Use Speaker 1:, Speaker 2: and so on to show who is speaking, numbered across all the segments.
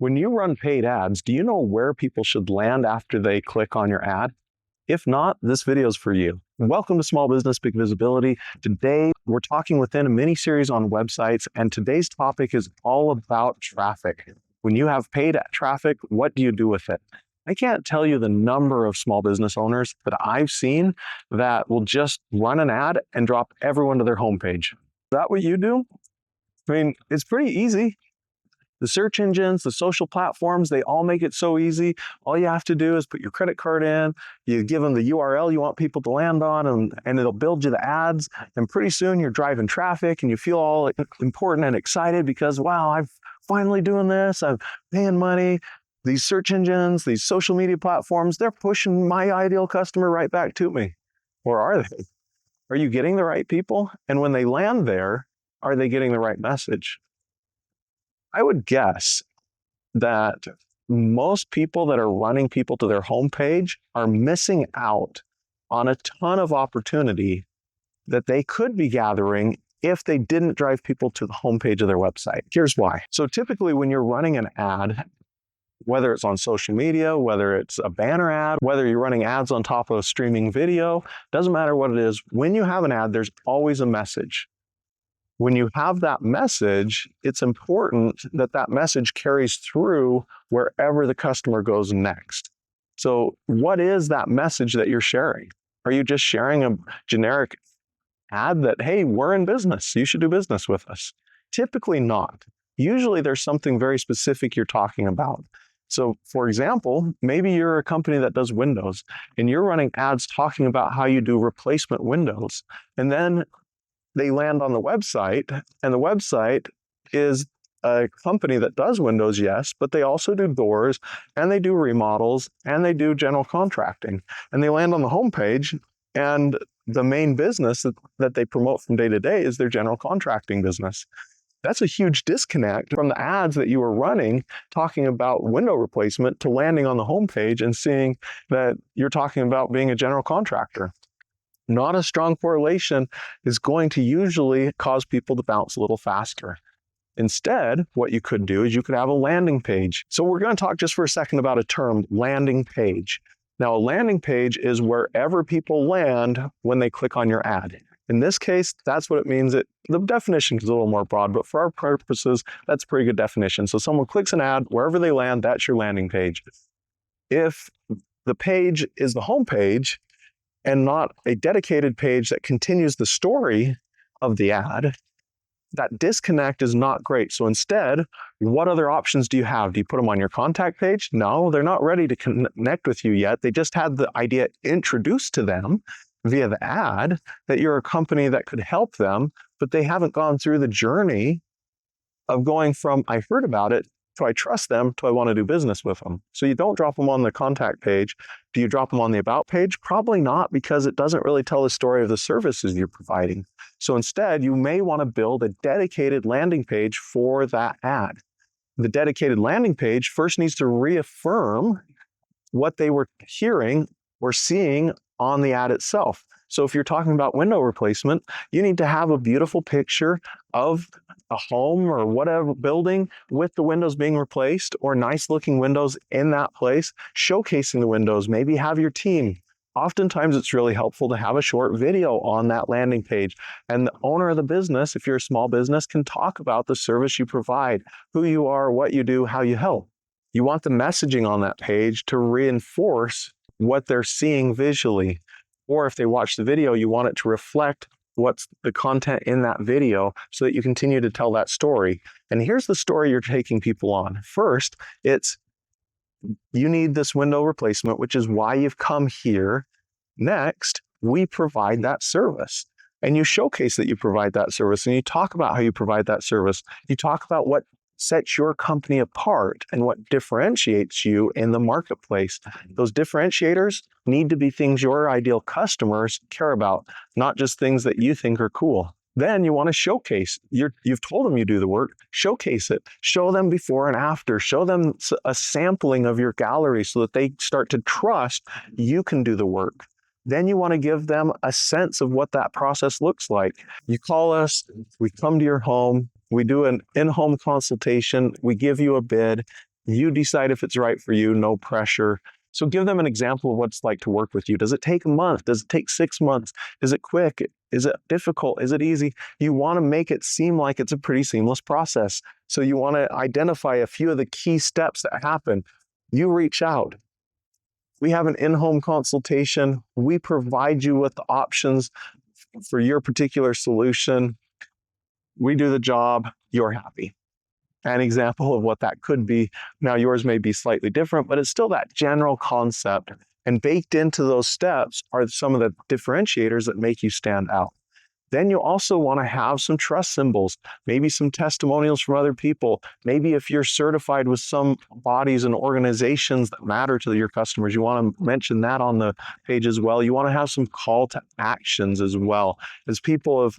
Speaker 1: When you run paid ads, do you know where people should land after they click on your ad? If not, this video is for you. Welcome to Small Business Big Visibility. Today, we're talking within a mini-series on websites, and today's topic is all about traffic. When you have paid traffic, what do you do with it? I can't tell you the number of small business owners that I've seen that will just run an ad and drop everyone to their homepage. Is that what you do? I mean, it's pretty easy. The search engines, the social platforms, they all make it so easy. All you have to do is put your credit card in, you give them the URL you want people to land on, and it'll build you the ads. And pretty soon you're driving traffic and you feel all important and excited because, wow, I'm finally doing this. I'm paying money. These search engines, these social media platforms, they're pushing my ideal customer right back to me. Or are they? Are you getting the right people? And when they land there, are they getting the right message? I would guess that most people that are running people to their homepage are missing out on a ton of opportunity that they could be gathering if they didn't drive people to the homepage of their website. Here's why. So typically when you're running an ad, whether it's on social media, whether it's a banner ad, whether you're running ads on top of a streaming video, doesn't matter what it is, when you have an ad, there's always a message. When you have that message, it's important that that message carries through wherever the customer goes next. So what is that message that you're sharing? Are you just sharing a generic ad that, hey, we're in business, you should do business with us? Typically not. Usually there's something very specific you're talking about. So for example, maybe you're a company that does windows and you're running ads talking about how you do replacement windows. And then they land on the website, and the website is a company that does windows, yes, but they also do doors, and they do remodels, and they do general contracting. And they land on the homepage, and the main business that they promote from day to day is their general contracting business. That's a huge disconnect from the ads that you were running talking about window replacement to landing on the homepage and seeing that you're talking about being a general contractor. Not a strong correlation is going to usually cause people to bounce a little faster. Instead, what you could do is you could have a landing page. So we're going to talk just for a second about a term, landing page. Now, a landing page is wherever people land when they click on your ad. In this case, that's what it means. The definition is a little more broad, but for our purposes, that's a pretty good definition. So someone clicks an ad, wherever they land, that's your landing page. If the page is the home page, and not a dedicated page that continues the story of the ad, that disconnect is not great. So instead, what other options do you have? Do you put them on your contact page? No, they're not ready to connect with you yet. They just had the idea introduced to them via the ad that you're a company that could help them, but they haven't gone through the journey of going from, I heard about it, to I trust them, to I want to do business with them. So you don't drop them on the contact page. Do you drop them on the about page? Probably not, because it doesn't really tell the story of the services you're providing. So instead, you may want to build a dedicated landing page for that ad. The dedicated landing page first needs to reaffirm what they were hearing or seeing on the ad itself. So if you're talking about window replacement, you need to have a beautiful picture of a home or whatever building with the windows being replaced, or nice looking windows in that place, showcasing the windows. Maybe have your team. Oftentimes it's really helpful to have a short video on that landing page. And the owner of the business, if you're a small business, can talk about the service you provide, who you are, what you do, how you help. You want the messaging on that page to reinforce what they're seeing visually. Or if they watch the video, you want it to reflect what's the content in that video so that you continue to tell that story. And here's the story you're taking people on. First, it's you need this window replacement, which is why you've come here. Next, we provide that service. And you showcase that you provide that service, and you talk about how you provide that service. You talk about what sets your company apart and what differentiates you in the marketplace. Those differentiators need to be things your ideal customers care about, not just things that you think are cool. Then you want to showcase. You've told them you do the work, showcase it. Show them before and after. Show them a sampling of your gallery so that they start to trust you can do the work. Then you want to give them a sense of what that process looks like. You call us, we come to your home, we do an in-home consultation, we give you a bid, You decide if it's right for you, no pressure. So give them an example of what it's like to work with you. Does it take a month? Does it take 6 months? Is it quick? Is it difficult? Is it easy? You want to make it seem like it's a pretty seamless process. So you want to identify a few of the key steps that happen. You reach out. We have an in-home consultation. We provide you with the options for your particular solution. We do the job. You're happy. An example of what that could be. Now, yours may be slightly different, but it's still that general concept. And baked into those steps are some of the differentiators that make you stand out. Then you also want to have some trust symbols, maybe some testimonials from other people. Maybe if you're certified with some bodies and organizations that matter to your customers, you want to mention that on the page as well. You want to have some call to actions as well. As people have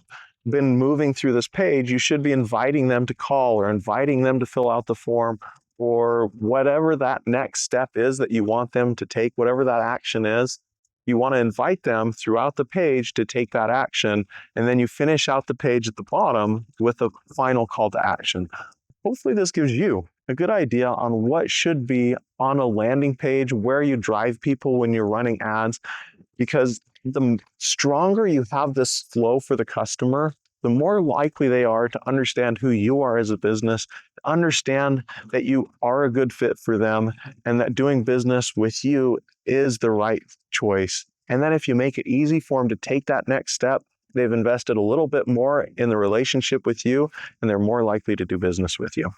Speaker 1: been moving through this page, you should be inviting them to call or inviting them to fill out the form or whatever that next step is that you want them to take, whatever that action is. You want to invite them throughout the page to take that action, and then you finish out the page at the bottom with a final call to action. Hopefully this gives you a good idea on what should be on a landing page, where you drive people when you're running ads, because the stronger you have this flow for the customer, the more likely they are to understand who you are as a business, understand that you are a good fit for them, and that doing business with you is the right choice. And then if you make it easy for them to take that next step, they've invested a little bit more in the relationship with you, and they're more likely to do business with you.